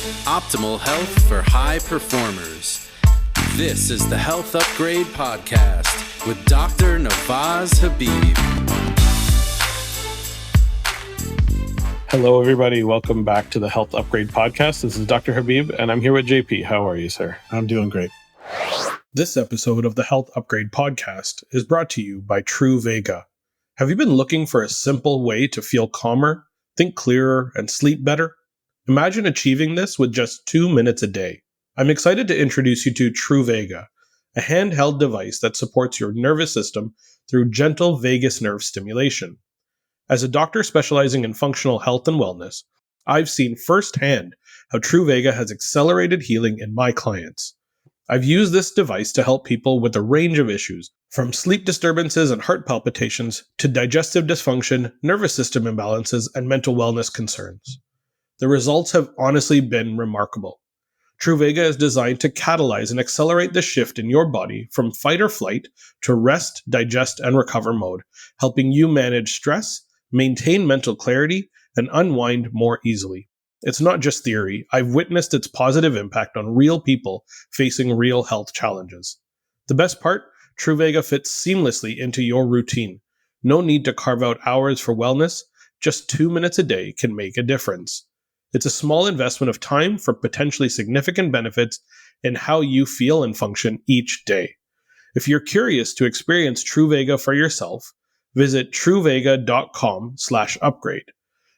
Optimal health for high performers. This is the Health Upgrade Podcast with Dr. Nawaz Habib. Hello, everybody. Welcome back to the Health Upgrade Podcast. This is Dr. Habib, and I'm here with JP. How are you, sir? I'm doing great. This episode of the Health Upgrade Podcast is brought to you by Truvaga. Have you been looking for a simple way to feel calmer, think clearer, and sleep better? Imagine achieving this with just 2 minutes a day. I'm excited to introduce you to Truvaga, a handheld device that supports your nervous system through gentle vagus nerve stimulation. As a doctor specializing in functional health and wellness, I've seen firsthand how Truvaga has accelerated healing in my clients. I've used this device to help people with a range of issues, from sleep disturbances and heart palpitations to digestive dysfunction, nervous system imbalances, and mental wellness concerns. The results have honestly been remarkable. Truvaga is designed to catalyze and accelerate the shift in your body from fight or flight to rest, digest, and recover mode, helping you manage stress, maintain mental clarity, and unwind more easily. It's not just theory. I've witnessed its positive impact on real people facing real health challenges. The best part? Truvaga fits seamlessly into your routine. No need to carve out hours for wellness. Just 2 minutes a day can make a difference. It's a small investment of time for potentially significant benefits in how you feel and function each day. If you're curious to experience Truvaga for yourself, visit truvaga.com/upgrade.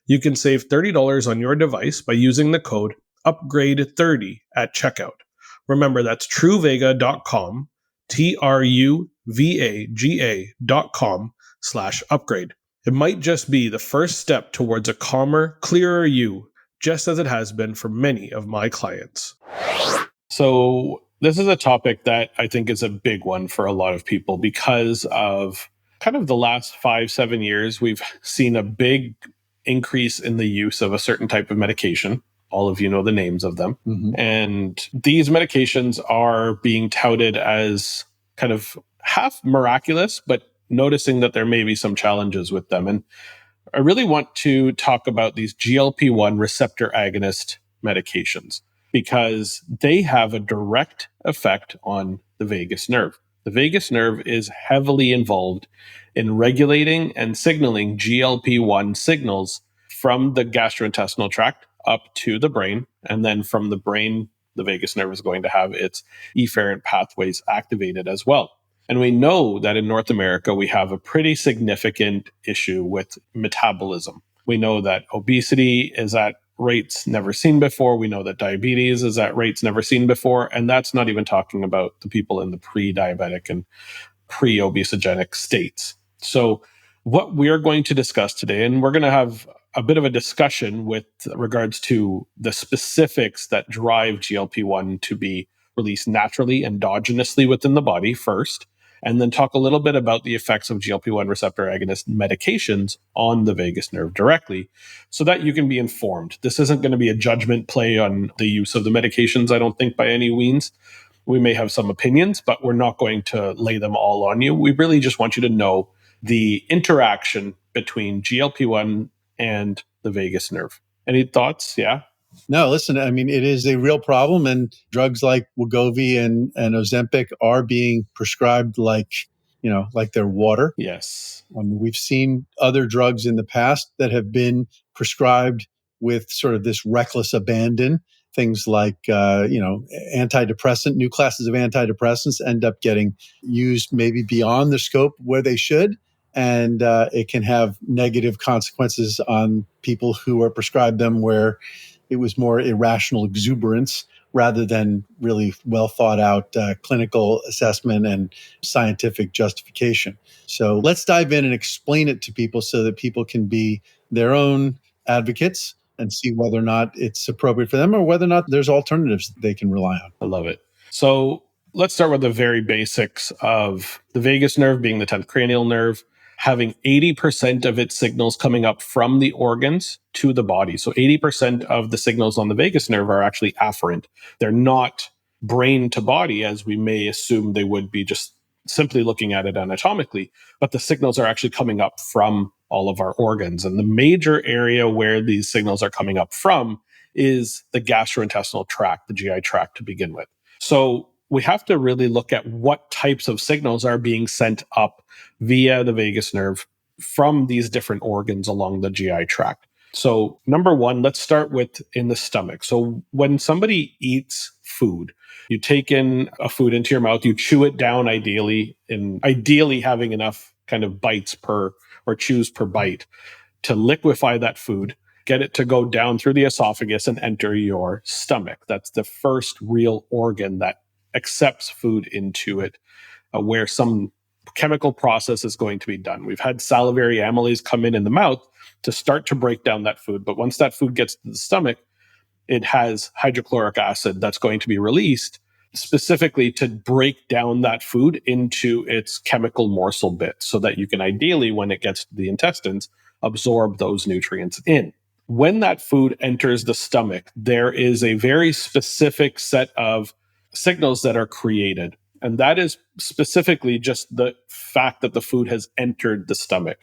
You can save $30 on your device by using the code UPGRADE30 at checkout. Remember, that's truvaga.com, truvaga.com/upgrade. It might just be the first step towards a calmer, clearer you, just as it has been for many of my clients. So this is a topic that I think is a big one for a lot of people because of kind of the last 5-7 years. We've seen a big increase in the use of a certain type of medication. All of you know the names of them. Mm-hmm. And these medications are being touted as kind of half miraculous, but noticing that there may be some challenges with them. And I really want to talk about these GLP-1 receptor agonist medications because they have a direct effect on the vagus nerve. The vagus nerve is heavily involved in regulating and signaling GLP-1 signals from the gastrointestinal tract up to the brain. And then from the brain, the vagus nerve is going to have its efferent pathways activated as well. And we know that in North America, we have a pretty significant issue with metabolism. We know that obesity is at rates never seen before. We know that diabetes is at rates never seen before. And that's not even talking about the people in the pre-diabetic and pre-obesogenic states. So what we're going to discuss today, and we're going to have a bit of a discussion with regards to the specifics that drive GLP-1 to be released naturally, endogenously within the body first, and then talk a little bit about the effects of GLP-1 receptor agonist medications on the vagus nerve directly so that you can be informed. This isn't going to be a judgment play on the use of the medications, I don't think, by any means. We may have some opinions, but we're not going to lay them all on you. We really just want you to know the interaction between GLP-1 and the vagus nerve. Any thoughts? Yeah? No, listen, I mean, it is a real problem, and drugs like Wegovy and Ozempic are being prescribed like they're water. Yes. We've seen other drugs in the past that have been prescribed with sort of this reckless abandon. Things like, antidepressant, new classes of antidepressants end up getting used maybe beyond the scope where they should. And it can have negative consequences on people who are prescribed them where it was more irrational exuberance rather than really well thought out clinical assessment and scientific justification. So let's dive in and explain it to people so that people can be their own advocates and see whether or not it's appropriate for them or whether or not there's alternatives that they can rely on. I love it. So let's start with the very basics of the vagus nerve being the 10th cranial nerve, having 80% of its signals coming up from the organs to the body. So 80% of the signals on the vagus nerve are actually afferent. They're not brain to body as we may assume they would be just simply looking at it anatomically, but the signals are actually coming up from all of our organs. And the major area where these signals are coming up from is the gastrointestinal tract, the GI tract to begin with. So we have to really look at what types of signals are being sent up via the vagus nerve from these different organs along the GI tract. So number one, let's start with in the stomach. So when somebody eats food, you take in a food into your mouth, you chew it down ideally, and ideally having enough kind of bites per or chews per bite to liquefy that food, get it to go down through the esophagus and enter your stomach. That's the first real organ that accepts food into it, where some chemical process is going to be done. We've had salivary amylase come in the mouth to start to break down that food. But once that food gets to the stomach, it has hydrochloric acid that's going to be released specifically to break down that food into its chemical morsel bits so that you can ideally, when it gets to the intestines, absorb those nutrients in. When that food enters the stomach, there is a very specific set of signals that are created. And that is specifically just the fact that the food has entered the stomach.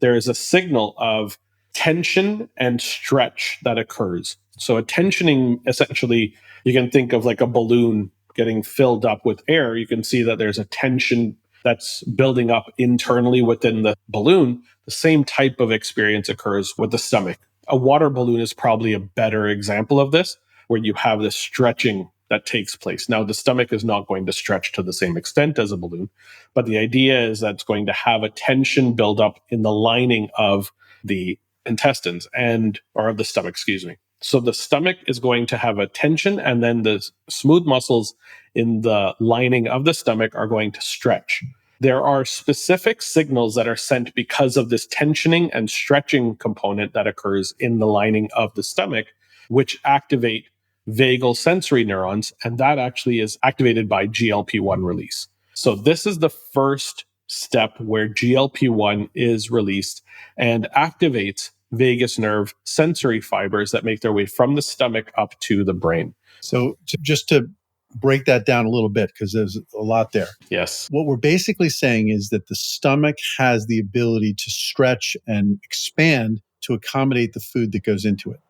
There is a signal of tension and stretch that occurs. So a tensioning, essentially, you can think of like a balloon getting filled up with air. You can see that there's a tension that's building up internally within the balloon. The same type of experience occurs with the stomach. A water balloon is probably a better example of this, where you have this stretching that takes place. Now, the stomach is not going to stretch to the same extent as a balloon, but the idea is that it's going to have a tension build up in the lining of the intestines or of the stomach, excuse me. So the stomach is going to have a tension, and then the smooth muscles in the lining of the stomach are going to stretch. There are specific signals that are sent because of this tensioning and stretching component that occurs in the lining of the stomach, which activate vagal sensory neurons, and that actually is activated by GLP-1 release. So this is the first step where GLP-1 is released and activates vagus nerve sensory fibers that make their way from the stomach up to the brain. So just to break that down a little bit, because there's a lot there. Yes. What we're basically saying is that the stomach has the ability to stretch and expand to accommodate the food that goes into it.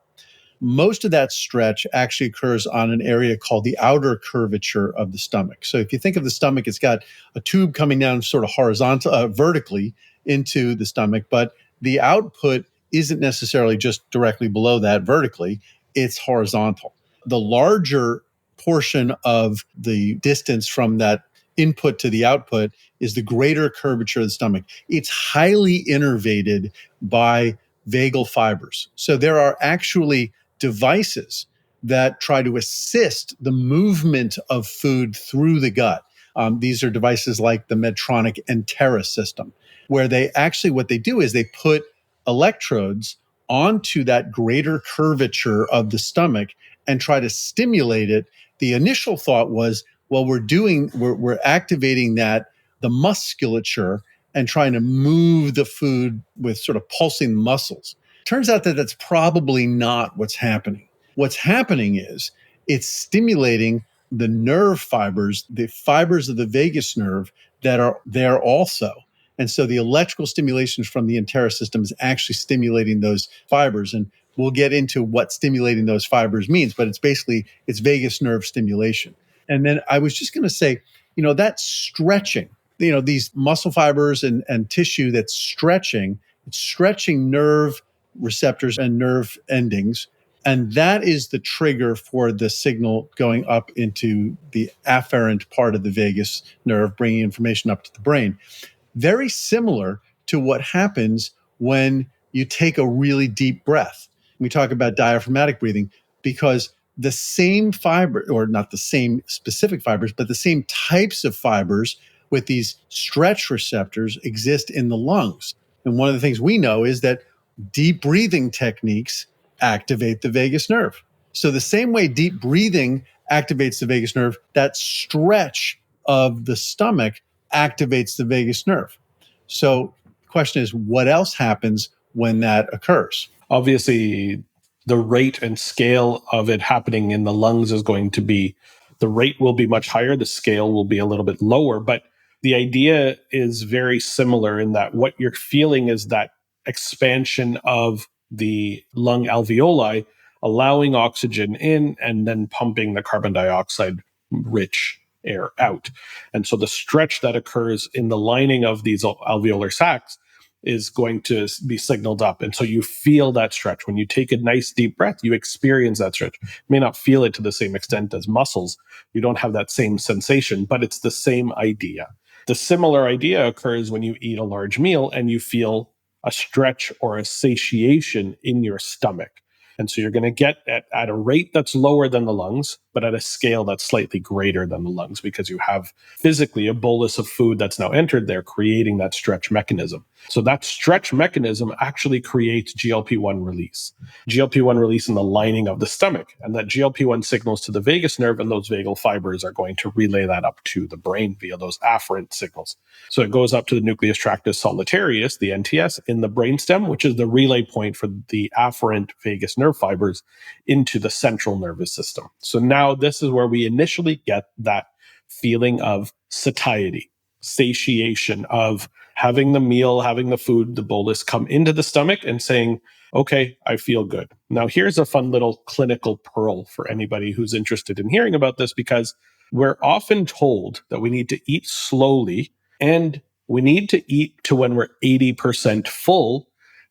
Most of that stretch actually occurs on an area called the outer curvature of the stomach. So if you think of the stomach, it's got a tube coming down sort of vertically into the stomach, but the output isn't necessarily just directly below that vertically, it's horizontal. The larger portion of the distance from that input to the output is the greater curvature of the stomach. It's highly innervated by vagal fibers. So there are actually devices that try to assist the movement of food through the gut. These are devices like the Medtronic Entera system, where what they do is they put electrodes onto that greater curvature of the stomach and try to stimulate it. The initial thought was, well, we're activating the musculature and trying to move the food with sort of pulsing muscles. Turns out that that's probably not what's happening. What's happening is it's stimulating the nerve fibers, the fibers of the vagus nerve that are there also. And so the electrical stimulation from the Entera system is actually stimulating those fibers. And we'll get into what stimulating those fibers means, but it's vagus nerve stimulation. And then I was just going to say, that stretching, these muscle fibers and tissue that's stretching, it's stretching nerve receptors and nerve endings. And that is the trigger for the signal going up into the afferent part of the vagus nerve, bringing information up to the brain. Very similar to what happens when you take a really deep breath. We talk about diaphragmatic breathing because the same fiber, or not the same specific fibers, but the same types of fibers with these stretch receptors exist in the lungs. And one of the things we know is that deep breathing techniques activate the vagus nerve. So the same way deep breathing activates the vagus nerve, that stretch of the stomach activates the vagus nerve. So the question is, what else happens when that occurs? Obviously, the rate and scale of it happening in the lungs is going to be, the rate will be much higher, the scale will be a little bit lower, but the idea is very similar in that what you're feeling is that expansion of the lung alveoli allowing oxygen in and then pumping the carbon dioxide rich air out. And so the stretch that occurs in the lining of these alveolar sacs is going to be signaled up. And so you feel that stretch. When you take a nice deep breath, you experience that stretch. You may not feel it to the same extent as muscles. You don't have that same sensation, but it's the same idea. The similar idea occurs when you eat a large meal and you feel a stretch or a satiation in your stomach. And so you're going to get at a rate that's lower than the lungs, but at a scale that's slightly greater than the lungs, because you have physically a bolus of food that's now entered there, creating that stretch mechanism. So that stretch mechanism actually creates GLP-1 release. GLP-1 release in the lining of the stomach. And that GLP-1 signals to the vagus nerve, and those vagal fibers are going to relay that up to the brain via those afferent signals. So it goes up to the nucleus tractus solitarius, the NTS, in the brainstem, which is the relay point for the afferent vagus nerve fibers into the central nervous system. So now this is where we initially get that feeling of satiety, satiation, of having the meal, having the food, the bolus come into the stomach and saying, okay, I feel good. Now, here's a fun little clinical pearl for anybody who's interested in hearing about this, because we're often told that we need to eat slowly and we need to eat to when we're 80% full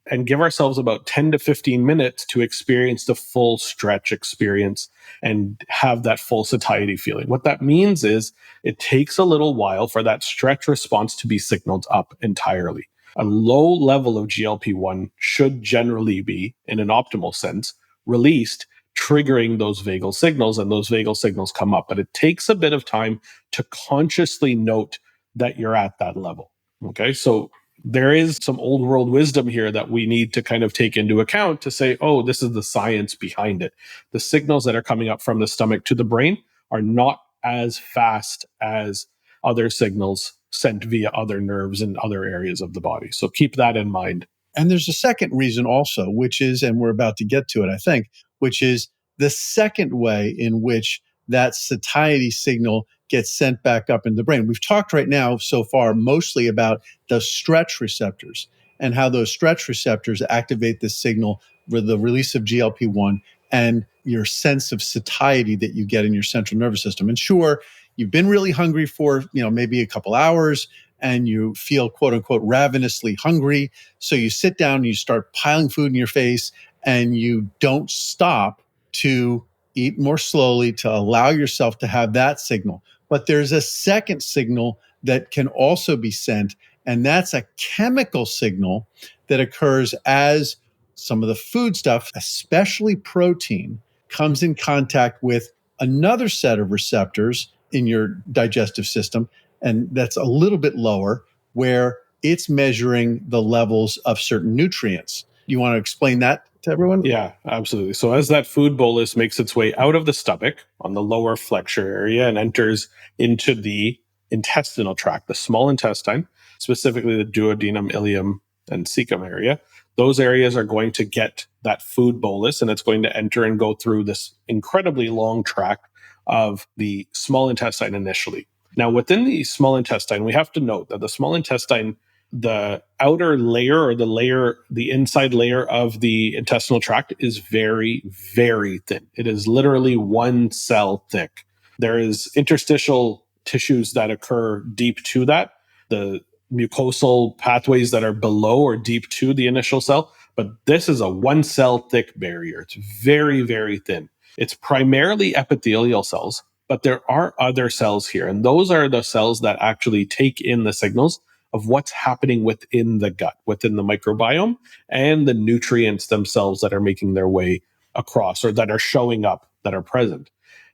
and give ourselves about 10 to 15 minutes to experience the full stretch experience and have that full satiety feeling. What that means is it takes a little while for that stretch response to be signaled up entirely. A low level of GLP-1 should generally be, in an optimal sense, released, triggering those vagal signals, and those vagal signals come up. But it takes a bit of time to consciously note that you're at that level. Okay, so there is some old world wisdom here that we need to kind of take into account to say, oh, this is the science behind it. The signals that are coming up from the stomach to the brain are not as fast as other signals sent via other nerves in other areas of the body. So keep that in mind. And there's a second reason also, which is, and we're about to get to it, I think, which is the second way in which that satiety signal gets sent back up in the brain. We've talked right now so far mostly about the stretch receptors and how those stretch receptors activate this signal with the release of GLP-1 and your sense of satiety that you get in your central nervous system. And sure, you've been really hungry for, maybe a couple hours, and you feel quote unquote ravenously hungry. So you sit down and you start piling food in your face, and you don't stop to eat more slowly to allow yourself to have that signal. But there's a second signal that can also be sent, and that's a chemical signal that occurs as some of the food stuff, especially protein, comes in contact with another set of receptors in your digestive system, and that's a little bit lower, where it's measuring the levels of certain nutrients. You want to explain that to everyone? Yeah, absolutely. So as that food bolus makes its way out of the stomach on the lower flexure area and enters into the intestinal tract, the small intestine, specifically the duodenum, ileum, and cecum area, those areas are going to get that food bolus, and it's going to enter and go through this incredibly long tract of the small intestine initially. Now, within the small intestine, we have to note that the small intestine, the outer layer or the inside layer of the intestinal tract is very, very thin. It is literally one cell thick. There is interstitial tissues that occur deep to that, the mucosal pathways that are below or deep to the initial cell, but this is a one cell thick barrier. It's very, very thin. It's primarily epithelial cells, but there are other cells here, and those are the cells that actually take in the signals of what's happening within the gut, within the microbiome, and the nutrients themselves that are making their way across or that are showing up, that are present.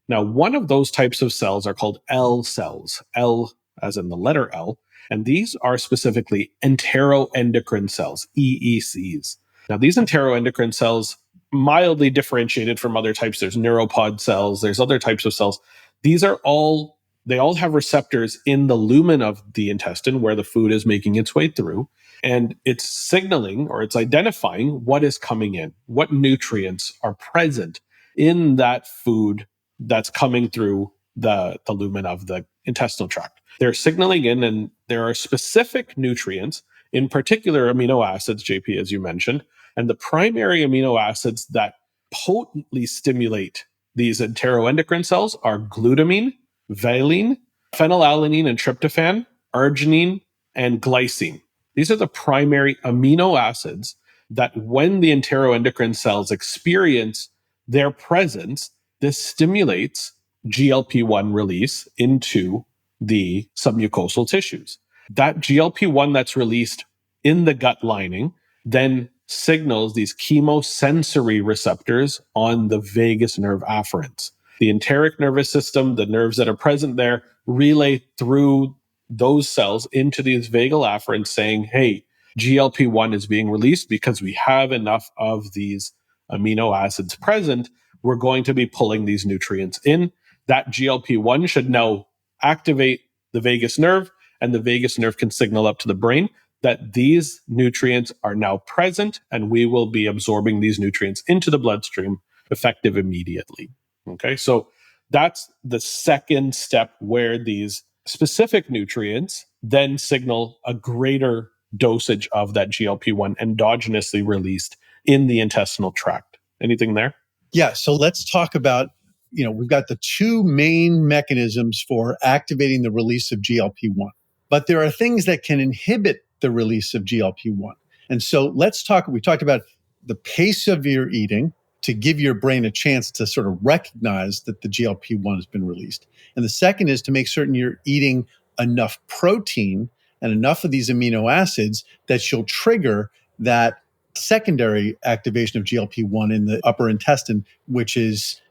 Now, one of those types of cells are called L cells, L as in the letter L, and these are specifically enteroendocrine cells, EECs. Now, these enteroendocrine cells, mildly differentiated from other types, there's neuropod cells, there's other types of cells. They all have receptors in the lumen of the intestine where the food is making its way through, and it's signaling or it's identifying what is coming in, what nutrients are present in that food that's coming through the lumen of the intestinal tract. They're signaling in, and there are specific nutrients, in particular amino acids, JP, as you mentioned, and the primary amino acids that potently stimulate these enteroendocrine cells are glutamine, valine, phenylalanine and tryptophan, arginine, and glycine. These are the primary amino acids that when the enteroendocrine cells experience their presence, this stimulates GLP-1 release into the submucosal tissues. That GLP-1 that's released in the gut lining then signals these chemosensory receptors on the vagus nerve afferents. The enteric nervous system, the nerves that are present there, relay through those cells into these vagal afferents saying, hey, GLP-1 is being released because we have enough of these amino acids present. We're going to be pulling these nutrients in. That GLP-1 should now activate the vagus nerve, and the vagus nerve can signal up to the brain that these nutrients are now present, and we will be absorbing these nutrients into the bloodstream effective immediately. Okay, so that's the second step where these specific nutrients then signal a greater dosage of that GLP-1 endogenously released in the intestinal tract. Anything there? Yeah, so let's talk about, we've got the two main mechanisms for activating the release of GLP-1, but there are things that can inhibit the release of GLP-1. And so we talked about the pace of your eating to give your brain a chance to sort of recognize that the GLP-1 has been released. And the second is to make certain you're eating enough protein and enough of these amino acids that you'll trigger that secondary activation of GLP-1 in the upper intestine, which is,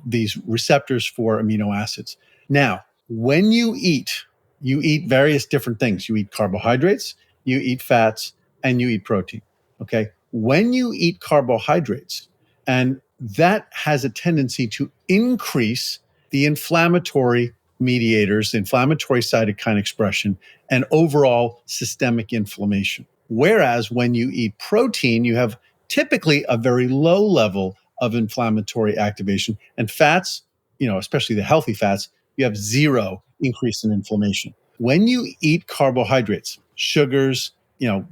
these receptors for amino acids. Now, when you eat various different things. You eat carbohydrates, you eat fats, and you eat protein. Okay. When you eat carbohydrates, and that has a tendency to increase the inflammatory mediators, inflammatory cytokine expression, and overall systemic inflammation. Whereas when you eat protein, you have typically a very low level of inflammatory activation. And fats, especially the healthy fats, you have zero increase in inflammation. When you eat carbohydrates, sugars,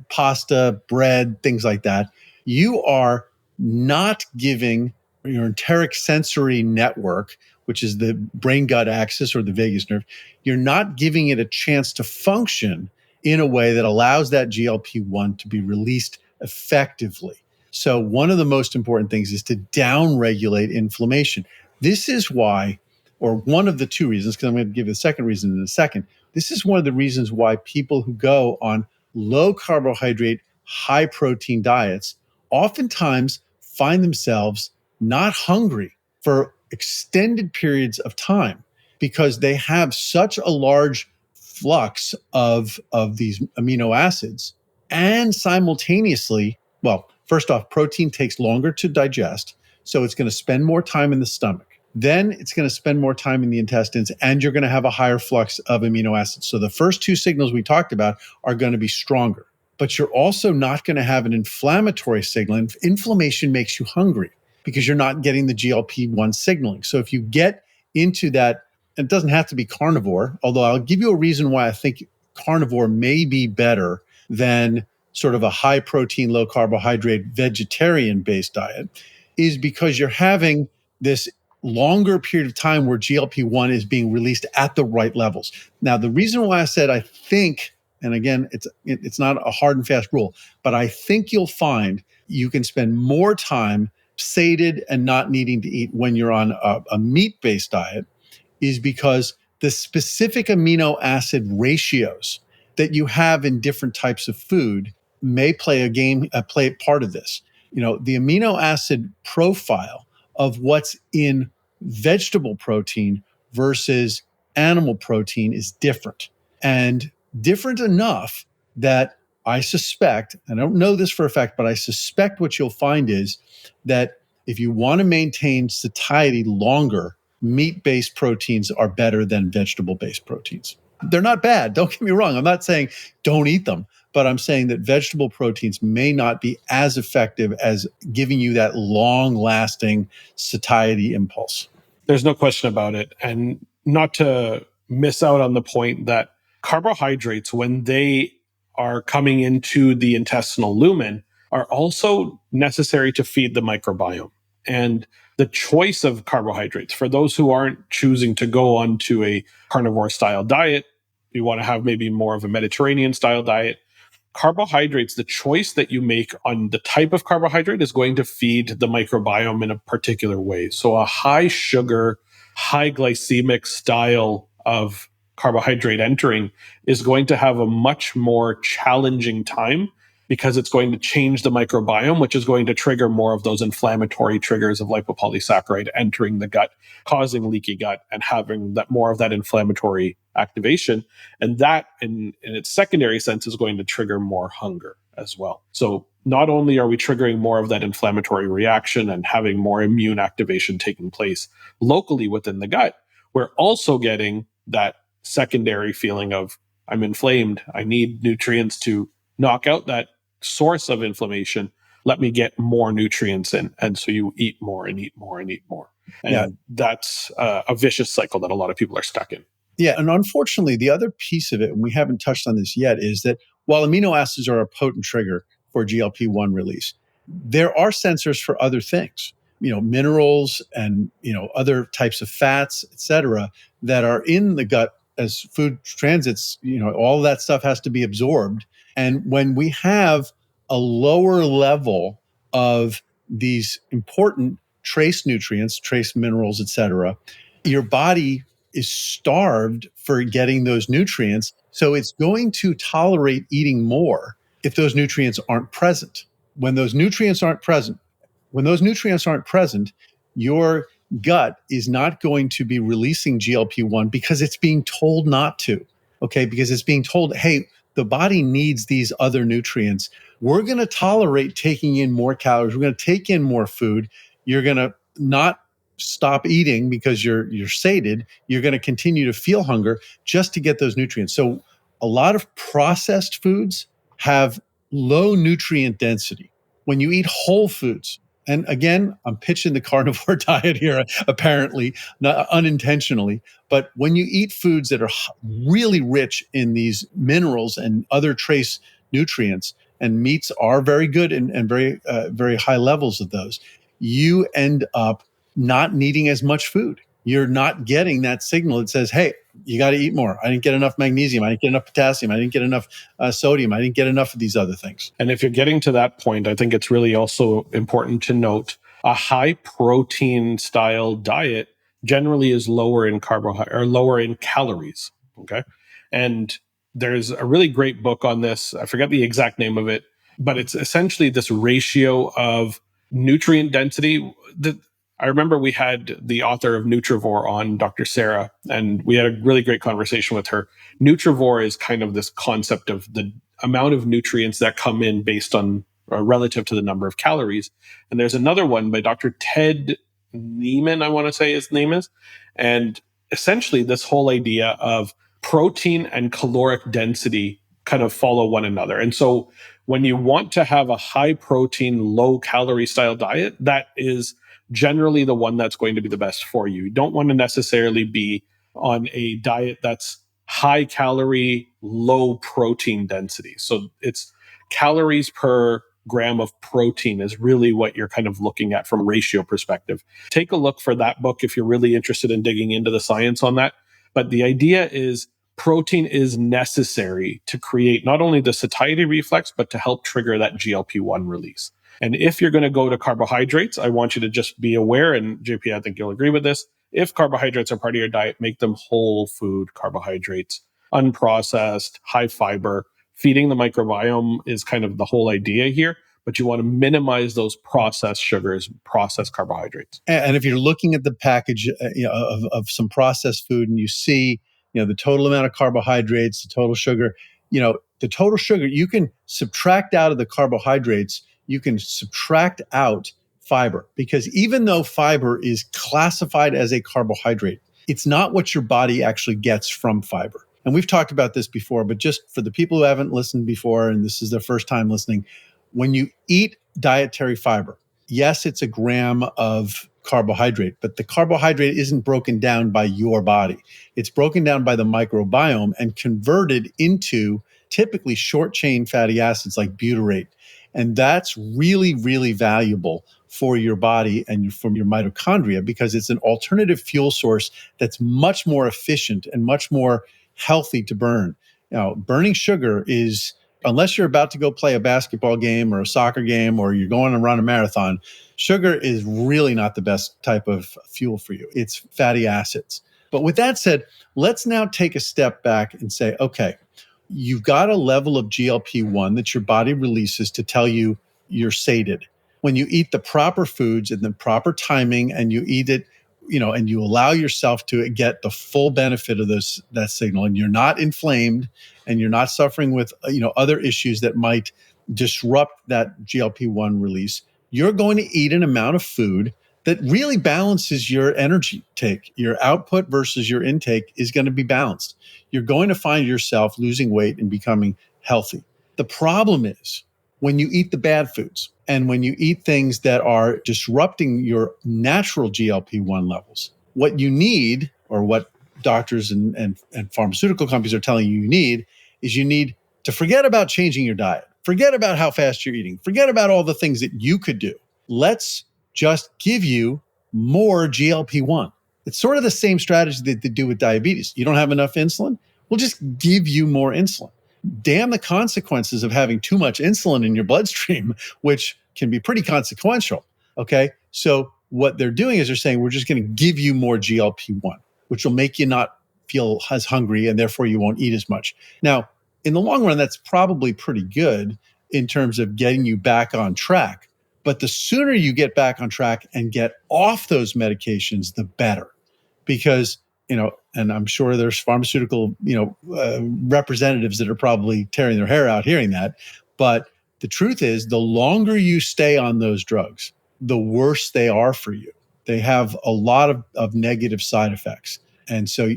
pasta, bread, things like that, you are not giving your enteric sensory network, which is the brain-gut axis or the vagus nerve, you're not giving it a chance to function in a way that allows that GLP-1 to be released effectively. So one of the most important things is to downregulate inflammation. This is why, or one of the two reasons, because I'm going to give you the second reason in a second, this is one of the reasons why people who go on low carbohydrate, high protein diets oftentimes find themselves not hungry for extended periods of time because they have such a large flux of these amino acids. And simultaneously, first off, protein takes longer to digest, so it's going to spend more time in the stomach. Then it's going to spend more time in the intestines, and you're going to have a higher flux of amino acids. So the first two signals we talked about are going to be stronger. But you're also not going to have an inflammatory signal. Inflammation makes you hungry because you're not getting the GLP-1 signaling. So if you get into that, it doesn't have to be carnivore, although I'll give you a reason why I think carnivore may be better than sort of a high protein, low carbohydrate, vegetarian-based diet, is because you're having this longer period of time where GLP-1 is being released at the right levels. Now, the reason why I said I think, and again, it's not a hard and fast rule, but I think you'll find you can spend more time sated and not needing to eat when you're on a meat-based diet is because the specific amino acid ratios that you have in different types of food may play a part of this. The amino acid profile of what's in vegetable protein versus animal protein is different, and different enough that I suspect, I don't know this for a fact, but I suspect what you'll find is that if you want to maintain satiety longer, meat-based proteins are better than vegetable-based proteins. They're not bad, don't get me wrong. I'm not saying don't eat them, but I'm saying that vegetable proteins may not be as effective as giving you that long-lasting satiety impulse. There's no question about it. And not to miss out on the point that carbohydrates, when they are coming into the intestinal lumen, are also necessary to feed the microbiome. And the choice of carbohydrates, for those who aren't choosing to go onto a carnivore style diet, you want to have maybe more of a Mediterranean style diet. Carbohydrates, the choice that you make on the type of carbohydrate is going to feed the microbiome in a particular way. So a high sugar, high glycemic style of carbohydrate entering is going to have a much more challenging time because it's going to change the microbiome, which is going to trigger more of those inflammatory triggers of lipopolysaccharide entering the gut, causing leaky gut and having that more of that inflammatory activation. And that in its secondary sense is going to trigger more hunger as well. So not only are we triggering more of that inflammatory reaction and having more immune activation taking place locally within the gut, we're also getting that secondary feeling of I'm inflamed. I need nutrients to knock out that source of inflammation. Let me get more nutrients in. And so you eat more and eat more and eat more. And that's a vicious cycle that a lot of people are stuck in. Yeah. And unfortunately, the other piece of it, and we haven't touched on this yet, is that while amino acids are a potent trigger for GLP-1 release, there are sensors for other things, minerals and, other types of fats, et cetera, that are in the gut as food transits. All of that stuff has to be absorbed. And when we have a lower level of these important trace nutrients, trace minerals, et cetera, your body is starved for getting those nutrients. So it's going to tolerate eating more if those nutrients aren't present. When those nutrients aren't present, your gut is not going to be releasing GLP-1 because it's being told not to. Okay, because it's being told, hey, the body needs these other nutrients. We're going to tolerate taking in more calories. We're going to take in more food. You're going to not stop eating because you're sated. You're going to continue to feel hunger just to get those nutrients. So a lot of processed foods have low nutrient density. When you eat whole foods, and again, I'm pitching the carnivore diet here, apparently, not unintentionally, but when you eat foods that are really rich in these minerals and other trace nutrients, and meats are very good and very, very high levels of those, you end up not needing as much food. You're not getting that signal that says, hey, you got to eat more. I didn't get enough magnesium. I didn't get enough potassium. I didn't get enough sodium. I didn't get enough of these other things. And if you're getting to that point, I think it's really also important to note a high protein style diet generally is lower in carbohydrate or lower in calories. Okay. And there's a really great book on this. I forget the exact name of it, but it's essentially this ratio of nutrient density. I remember we had the author of Nutrivore on, Dr. Sarah, and we had a really great conversation with her. Nutrivore is kind of this concept of the amount of nutrients that come in based on relative to the number of calories. And there's another one by Dr. Ted Neiman, I want to say his name is. And essentially this whole idea of protein and caloric density kind of follow one another. And so when you want to have a high protein, low calorie style diet, that is generally the one that's going to be the best for you. You don't want to necessarily be on a diet that's high calorie, low protein density. So it's calories per gram of protein is really what you're kind of looking at from a ratio perspective. Take a look for that book if you're really interested in digging into the science on that. But the idea is protein is necessary to create not only the satiety reflex, but to help trigger that GLP-1 release. And if you're going to go to carbohydrates, I want you to just be aware, and JP, I think you'll agree with this, if carbohydrates are part of your diet, make them whole food carbohydrates, unprocessed, high fiber. Feeding the microbiome is kind of the whole idea here, but you want to minimize those processed sugars, processed carbohydrates. And if you're looking at the package of some processed food and you see the total amount of carbohydrates, the total sugar, you can subtract out of the carbohydrates, you can subtract out fiber, because even though fiber is classified as a carbohydrate, it's not what your body actually gets from fiber. And we've talked about this before, but just for the people who haven't listened before, and this is their first time listening, when you eat dietary fiber, yes, it's a gram of carbohydrate, but the carbohydrate isn't broken down by your body. It's broken down by the microbiome and converted into typically short chain fatty acids like butyrate. And that's really, really valuable for your body and from your mitochondria, because it's an alternative fuel source that's much more efficient and much more healthy to burn. Now, burning sugar is, unless you're about to go play a basketball game or a soccer game or you're going to run a marathon, sugar is really not the best type of fuel for you. It's fatty acids. But with that said, let's now take a step back and say, okay, you've got a level of GLP-1 that your body releases to tell you you're sated. When you eat the proper foods in the proper timing and you eat it, and you allow yourself to get the full benefit of that signal, and you're not inflamed and you're not suffering with, other issues that might disrupt that GLP-1 release, you're going to eat an amount of food that really balances your energy take. Your output versus your intake is going to be balanced. You're going to find yourself losing weight and becoming healthy. The problem is when you eat the bad foods and when you eat things that are disrupting your natural GLP-1 levels, what you need, or what doctors and pharmaceutical companies are telling you need, is you need to forget about changing your diet. Forget about how fast you're eating. Forget about all the things that you could do. Let's just give you more GLP-1. It's sort of the same strategy that they do with diabetes. You don't have enough insulin? We'll just give you more insulin. Damn the consequences of having too much insulin in your bloodstream, which can be pretty consequential. Okay. So what they're doing is they're saying, we're just going to give you more GLP-1, which will make you not feel as hungry and therefore you won't eat as much. Now, in the long run, that's probably pretty good in terms of getting you back on track. But the sooner you get back on track and get off those medications, the better. Because, and I'm sure there's pharmaceutical, representatives that are probably tearing their hair out hearing that. But the truth is, the longer you stay on those drugs, the worse they are for you. They have a lot of negative side effects. And so,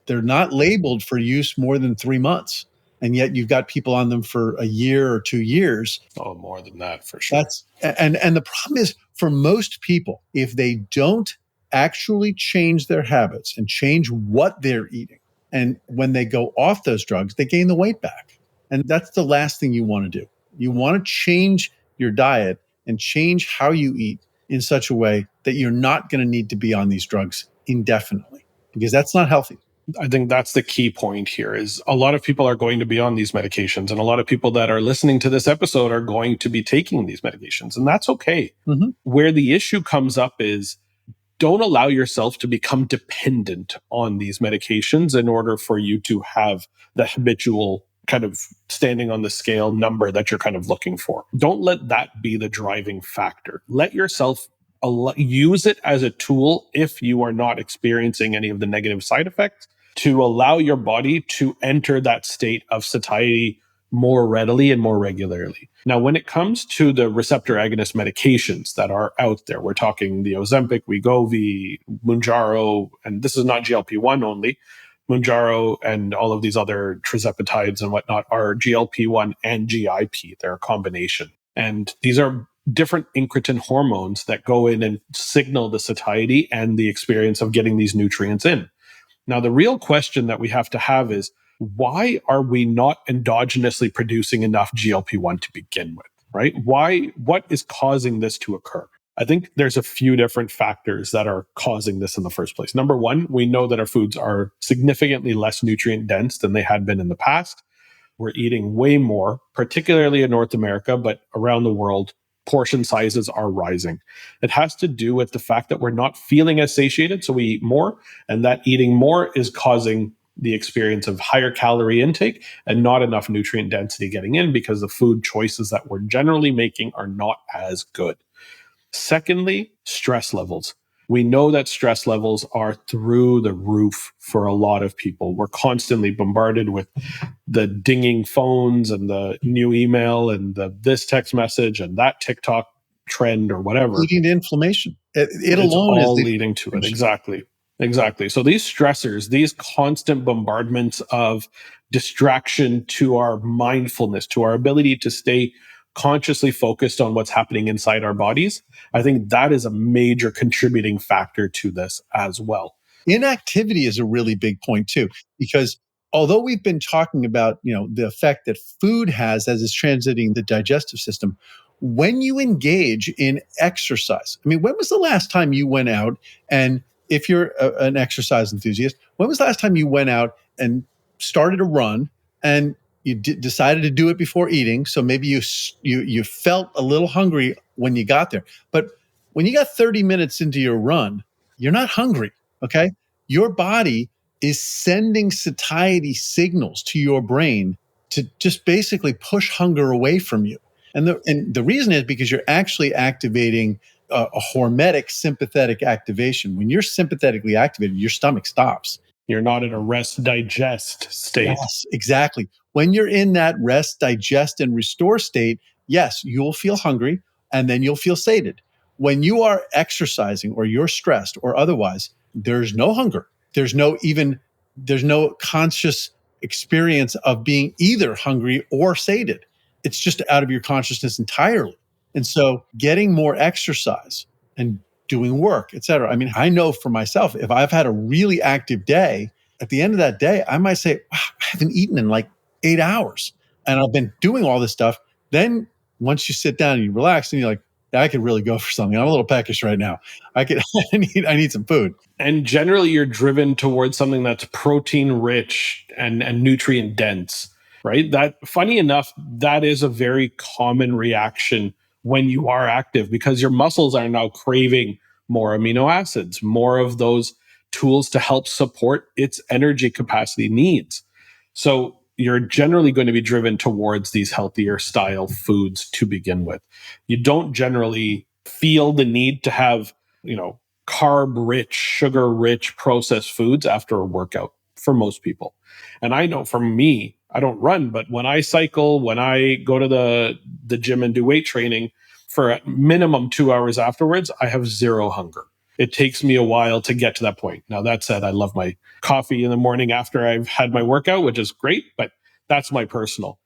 they're not labeled for use more than 3 months. And yet you've got people on them for a year or 2 years. Oh, more than that, for sure. And the problem is, for most people, if they don't actually change their habits and change what they're eating, and when they go off those drugs, they gain the weight back. And that's the last thing you want to do. You want to change your diet and change how you eat in such a way that you're not going to need to be on these drugs indefinitely, because that's not healthy. I think that's the key point here. Is a lot of people are going to be on these medications, and a lot of people that are listening to this episode are going to be taking these medications, and that's okay. Mm-hmm. Where the issue comes up is, don't allow yourself to become dependent on these medications in order for you to have the habitual kind of standing on the scale number that you're kind of looking for. Don't let that be the driving factor. Let yourself use it as a tool if you are not experiencing any of the negative side effects, to allow your body to enter that state of satiety more readily and more regularly. Now, when it comes to the receptor agonist medications that are out there, we're talking the Ozempic, Wegovy, Mounjaro, and this is not GLP-1 only. Mounjaro and all of these other tirzepatides and whatnot are GLP-1 and GIP. They're a combination. And these are different incretin hormones that go in and signal the satiety and the experience of getting these nutrients in. Now, the real question that we have to have is, why are we not endogenously producing enough GLP-1 to begin with, right? What is causing this to occur? I think there's a few different factors that are causing this in the first place. Number one, we know that our foods are significantly less nutrient dense than they had been in the past. We're eating way more, particularly in North America, but around the world, portion sizes are rising. It has to do with the fact that we're not feeling as satiated, so we eat more, and that eating more is causing the experience of higher calorie intake and not enough nutrient density getting in, because the food choices that we're generally making are not as good. Secondly, stress levels. We know that stress levels are through the roof for a lot of people. We're constantly bombarded with the dinging phones and the new email and this text message and that TikTok trend or whatever. Leading to inflammation. It It's alone all is leading to it. Exactly. So these stressors, these constant bombardments of distraction to our mindfulness, to our ability to stay consciously focused on what's happening inside our bodies, I think that is a major contributing factor to this as well. Inactivity is a really big point too, because although we've been talking about, the effect that food has as it's transiting the digestive system, when you engage in exercise, I mean, when was the last time you went out and if you're an exercise enthusiast, when was the last time you went out and started a run and you decided to do it before eating? So maybe you felt a little hungry when you got there. But when you got 30 minutes into your run, you're not hungry, okay? Your body is sending satiety signals to your brain to just basically push hunger away from you. And the reason is because you're actually activating a hormetic sympathetic activation. When you're sympathetically activated, your stomach stops. You're not in a rest digest state. Yes, exactly. When you're in that rest, digest, and restore state, yes, you'll feel hungry and then you'll feel sated. When you are exercising or you're stressed or otherwise, there's no hunger. There's no conscious experience of being either hungry or sated. It's just out of your consciousness entirely. And so getting more exercise and doing work, et cetera. I mean, I know for myself, if I've had a really active day, at the end of that day, I might say, wow, I haven't eaten in like 8 hours and I've been doing all this stuff. Then once you sit down and you relax and you're like, yeah, I could really go for something. I'm a little peckish right now. I need some food. And generally you're driven towards something that's protein rich and nutrient dense, right? That, funny enough, that is a very common reaction when you are active because your muscles are now craving more amino acids, more of those tools to help support its energy capacity needs. So you're generally going to be driven towards these healthier style foods to begin with. You don't generally feel the need to have, carb rich, sugar rich processed foods after a workout for most people. And I know for me, I don't run, but when I cycle, when I go to the gym and do weight training for at minimum 2 hours afterwards, I have zero hunger. It takes me a while to get to that point. Now, that said, I love my coffee in the morning after I've had my workout, which is great, but that's my personal.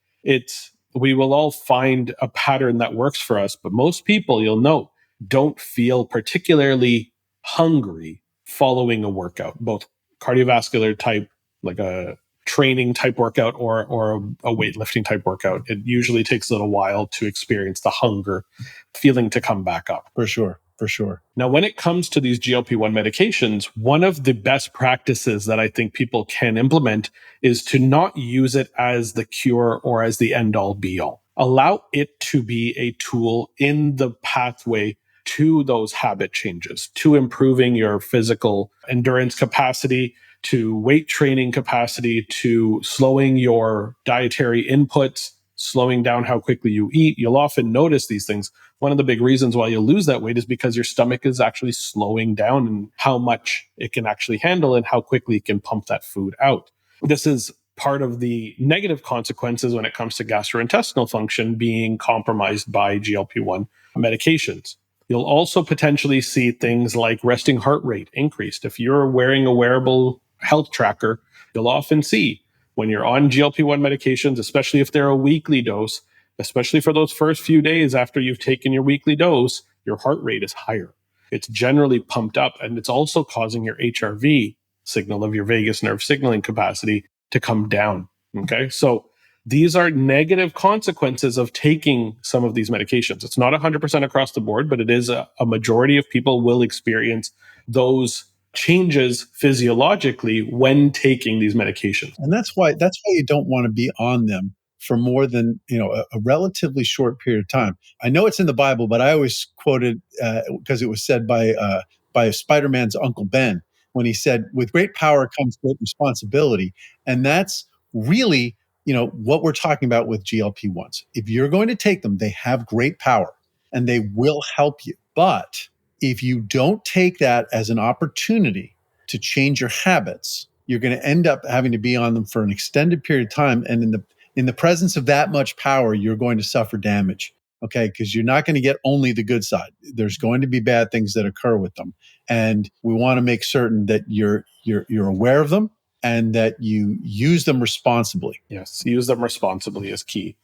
We will all find a pattern that works for us, but most people, you'll know, don't feel particularly hungry following a workout, both cardiovascular type, like a training type workout or a weightlifting type workout. It usually takes a little while to experience the hunger feeling to come back up. For sure. Now, when it comes to these GLP-1 medications, one of the best practices that I think people can implement is to not use it as the cure or as the end-all be-all. Allow it to be a tool in the pathway to those habit changes, to improving your physical endurance capacity, to weight training capacity, to slowing your dietary inputs, slowing down how quickly you eat. You'll often notice these things. One of the big reasons why you lose that weight is because your stomach is actually slowing down and how much it can actually handle and how quickly it can pump that food out. This is part of the negative consequences when it comes to gastrointestinal function being compromised by GLP-1 medications. You'll also potentially see things like resting heart rate increased. If you're wearing a wearable health tracker, you'll often see when you're on GLP-1 medications, especially if they're a weekly dose, especially for those first few days after you've taken your weekly dose, your heart rate is higher. It's generally pumped up, and it's also causing your HRV signal of your vagus nerve signaling capacity to come down. Okay, so these are negative consequences of taking some of these medications. It's not 100% across the board, but it is a majority of people will experience those changes physiologically when taking these medications. And that's why you don't want to be on them for more than a relatively short period of time. I know it's in the Bible, but I always quote it because it was said by Spider-Man's Uncle Ben when he said, "With great power comes great responsibility," and that's really what we're talking about with GLP-1s. If you're going to take them, they have great power and they will help you. But if you don't take that as an opportunity to change your habits, you're going to end up having to be on them for an extended period of time. And in the presence of that much power, you're going to suffer damage. Okay, because you're not going to get only the good side. There's going to be bad things that occur with them, and we want to make certain that you're aware of them and that you use them responsibly. Yes, use them responsibly is key.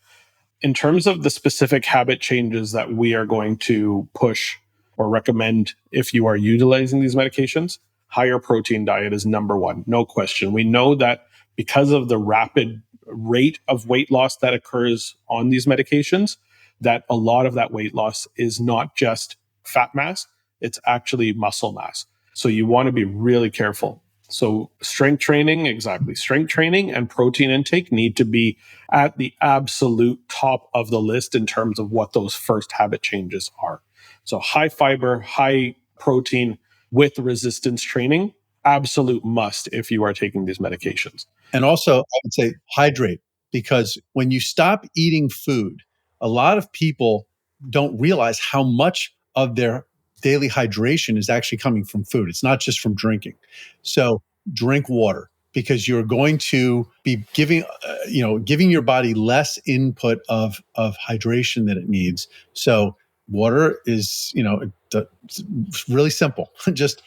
In terms of the specific habit changes that we are going to push or recommend if you are utilizing these medications, higher protein diet is number one, no question. We know that because of the rapid rate of weight loss that occurs on these medications, that a lot of that weight loss is not just fat mass, it's actually muscle mass. So you want to be really careful. So strength training, exactly. Strength training and protein intake need to be at the absolute top of the list in terms of what those first habit changes are. So high fiber, high protein with resistance training, absolute must if you are taking these medications. And also, I would say hydrate, because when you stop eating food, a lot of people don't realize how much of their daily hydration is actually coming from food. It's not just from drinking. So drink water, because you're going to be giving your body less input of hydration that it needs. So water is, it's really simple. Just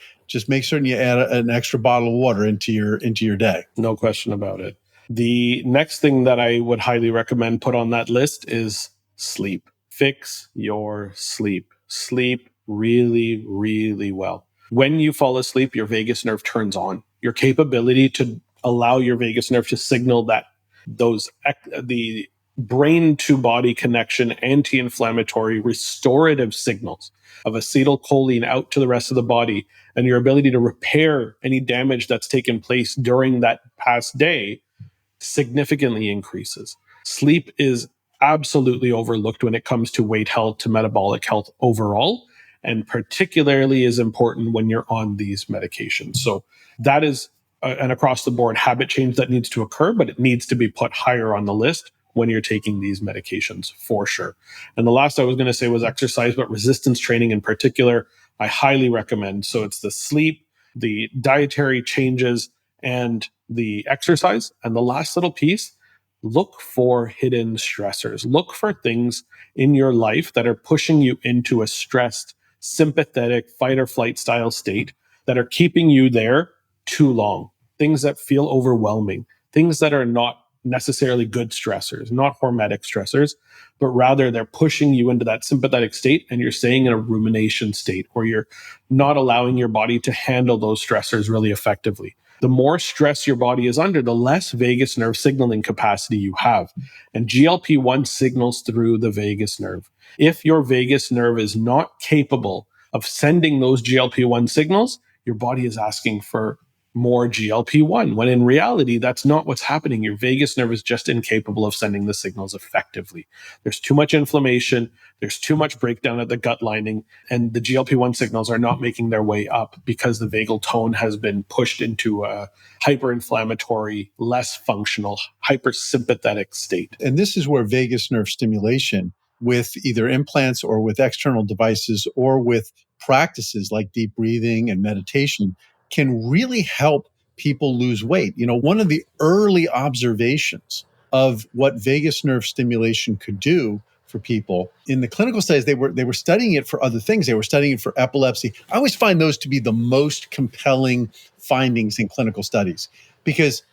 make certain you add an extra bottle of water into your day. No question about it. The next thing that I would highly recommend put on that list is sleep. Fix your sleep. Sleep really, really well. When you fall asleep, your vagus nerve turns on. Your capability to allow your vagus nerve to signal that the brain to body connection, anti-inflammatory, restorative signals of acetylcholine out to the rest of the body, and your ability to repair any damage that's taken place during that past day significantly increases. Sleep is absolutely overlooked when it comes to weight health, to metabolic health overall, and particularly is important when you're on these medications. So that is an across the board habit change that needs to occur, but it needs to be put higher on the list when you're taking these medications for sure. And the last I was going to say was exercise, but resistance training in particular, I highly recommend. So it's the sleep, the dietary changes, and the exercise. And the last little piece, look for hidden stressors. Look for things in your life that are pushing you into a stressed, sympathetic fight or flight style state that are keeping you there too long. Things that feel overwhelming, things that are not necessarily good stressors, not hormetic stressors, but rather they're pushing you into that sympathetic state and you're staying in a rumination state, or you're not allowing your body to handle those stressors really effectively. The more stress your body is under, the less vagus nerve signaling capacity you have. And GLP-1 signals through the vagus nerve. If your vagus nerve is not capable of sending those GLP-1 signals, your body is asking for more GLP-1, when in reality, that's not what's happening. Your vagus nerve is just incapable of sending the signals effectively. There's too much inflammation, there's too much breakdown at the gut lining, and the GLP-1 signals are not making their way up because the vagal tone has been pushed into a hyperinflammatory, less functional, hypersympathetic state. And this is where vagus nerve stimulation with either implants or with external devices or with practices like deep breathing and meditation can really help people lose weight. One of the early observations of what vagus nerve stimulation could do for people in the clinical studies, they were studying it for other things. They were studying it for epilepsy. I always find those to be the most compelling findings in clinical studies because,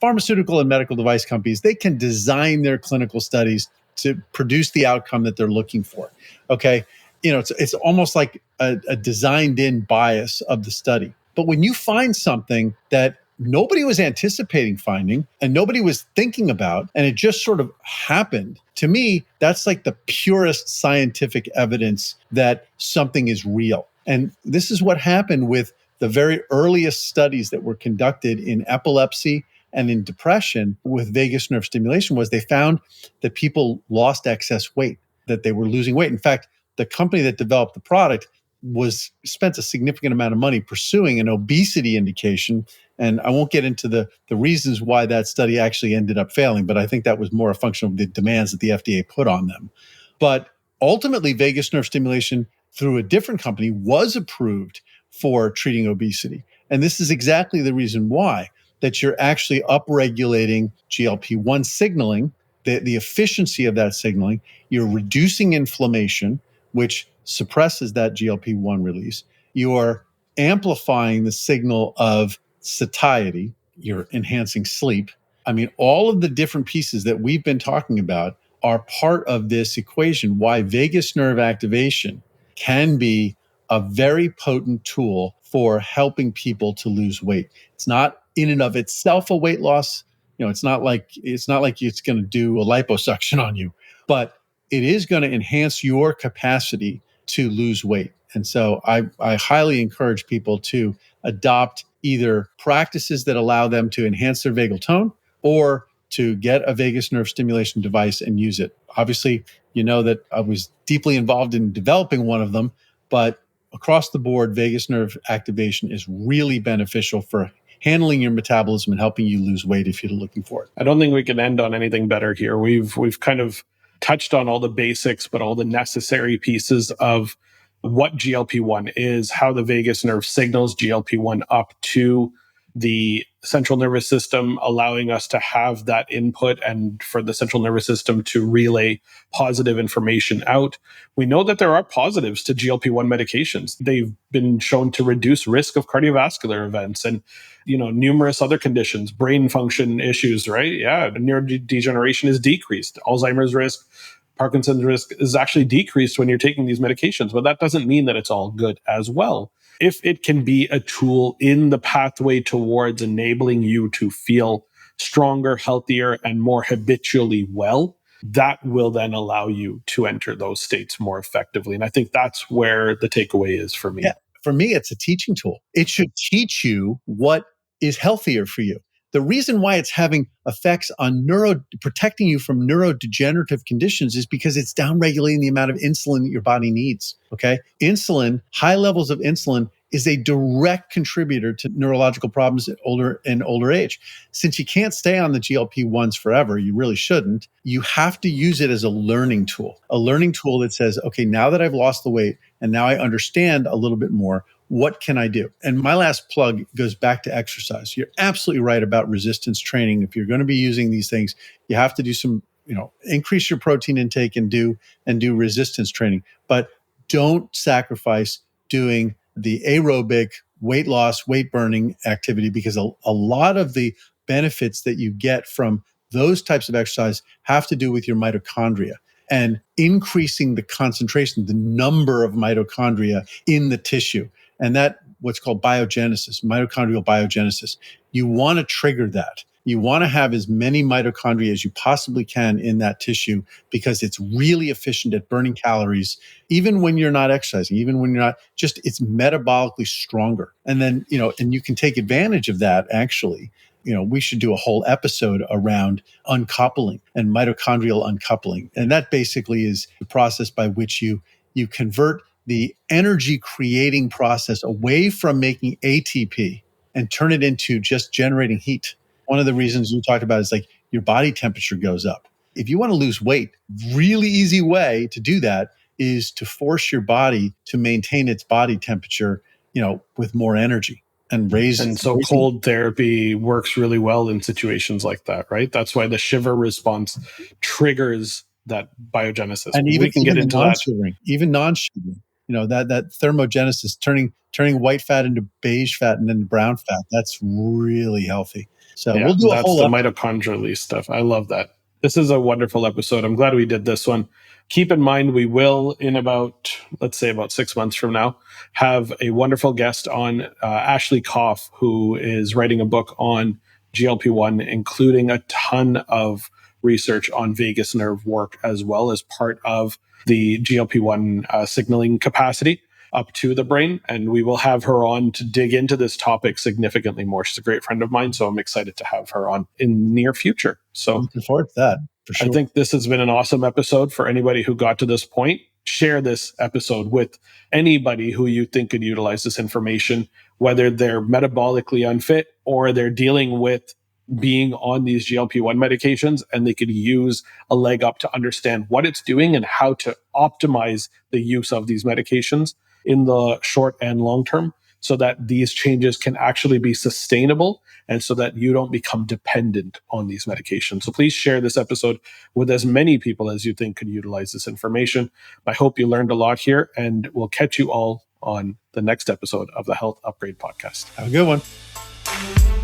pharmaceutical and medical device companies, they can design their clinical studies to produce the outcome that they're looking for. Okay. It's almost like a designed-in bias of the study. But when you find something that nobody was anticipating finding and nobody was thinking about, and it just sort of happened, to me, that's like the purest scientific evidence that something is real. And this is what happened with the very earliest studies that were conducted in epilepsy and in depression with vagus nerve stimulation was they found that people lost excess weight, that they were losing weight. In fact, the company that developed the product spent a significant amount of money pursuing an obesity indication. And I won't get into the reasons why that study actually ended up failing, but I think that was more a function of the demands that the FDA put on them. But ultimately, vagus nerve stimulation through a different company was approved for treating obesity. And this is exactly the reason why, that you're actually upregulating GLP-1 signaling, the efficiency of that signaling. You're reducing inflammation, which suppresses that GLP-1 release. You're amplifying the signal of satiety. You're enhancing sleep. I mean, all of the different pieces that we've been talking about are part of this equation, why vagus nerve activation can be a very potent tool for helping people to lose weight. It's not in and of itself a weight loss. It's not like it's going to do a liposuction on you, but it is going to enhance your capacity to lose weight. And so I highly encourage people to adopt either practices that allow them to enhance their vagal tone or to get a vagus nerve stimulation device and use it. Obviously, you know that I was deeply involved in developing one of them, but across the board, vagus nerve activation is really beneficial for handling your metabolism and helping you lose weight if you're looking for it. I don't think we can end on anything better here. We've kind of touched on all the basics, but all the necessary pieces of what GLP-1 is, how the vagus nerve signals GLP-1 up to the central nervous system, allowing us to have that input and for the central nervous system to relay positive information out. We know that there are positives to GLP-1 medications. They've been shown to reduce risk of cardiovascular events and, numerous other conditions, brain function issues, right? Yeah, neurodegeneration is decreased. Alzheimer's risk, Parkinson's risk is actually decreased when you're taking these medications, but that doesn't mean that it's all good as well. If it can be a tool in the pathway towards enabling you to feel stronger, healthier, and more habitually well, that will then allow you to enter those states more effectively. And I think that's where the takeaway is for me. Yeah, for me, it's a teaching tool. It should teach you what is healthier for you. The reason why it's having effects on protecting you from neurodegenerative conditions is because it's downregulating the amount of insulin that your body needs. Okay. Insulin, high levels of insulin is a direct contributor to neurological problems at older age. Since you can't stay on the GLP-1s forever, you really shouldn't. You have to use it as a learning tool that says, okay, now that I've lost the weight and now I understand a little bit more, what can I do? And my last plug goes back to exercise. You're absolutely right about resistance training. If you're going to be using these things, you have to do some, increase your protein intake and do resistance training. But don't sacrifice doing the aerobic weight loss, weight burning activity, because a lot of the benefits that you get from those types of exercise have to do with your mitochondria and increasing the concentration, the number of mitochondria in the tissue. And that what's called biogenesis, mitochondrial biogenesis. You want to trigger that. You want to have as many mitochondria as you possibly can in that tissue because it's really efficient at burning calories, even when you're not exercising, even when you're not, just it's metabolically stronger. And then, and you can take advantage of that actually. We should do a whole episode around uncoupling and mitochondrial uncoupling. And that basically is the process by which you convert the energy creating process away from making ATP and turn it into just generating heat. One of the reasons you talked about is like your body temperature goes up. If you want to lose weight, really easy way to do that is to force your body to maintain its body temperature, with more energy and raise. And so cold therapy works really well in situations like that, right? That's why the shiver response triggers that biogenesis. And we can get into that. Even non-shivering. That thermogenesis, turning white fat into beige fat and then brown fat, that's really healthy. So we'll do a whole That's the mitochondrial stuff. I love that. This is a wonderful episode. I'm glad we did this one. Keep in mind, we will, in about 6 months from now, have a wonderful guest on, Ashley Koff, who is writing a book on GLP-1, including a ton of research on vagus nerve work as well as part of the GLP-1 signaling capacity up to the brain. And we will have her on to dig into this topic significantly more. She's a great friend of mine, so I'm excited to have her on in the near future. So I'm looking forward to that, for sure. I think this has been an awesome episode for anybody who got to this point. Share this episode with anybody who you think could utilize this information, whether they're metabolically unfit or they're dealing with being on these GLP-1 medications, and they could use a leg up to understand what it's doing and how to optimize the use of these medications in the short and long term so that these changes can actually be sustainable and so that you don't become dependent on these medications. So please share this episode with as many people as you think could utilize this information. I hope you learned a lot here, and we'll catch you all on the next episode of the Health Upgrade Podcast. Have a good one.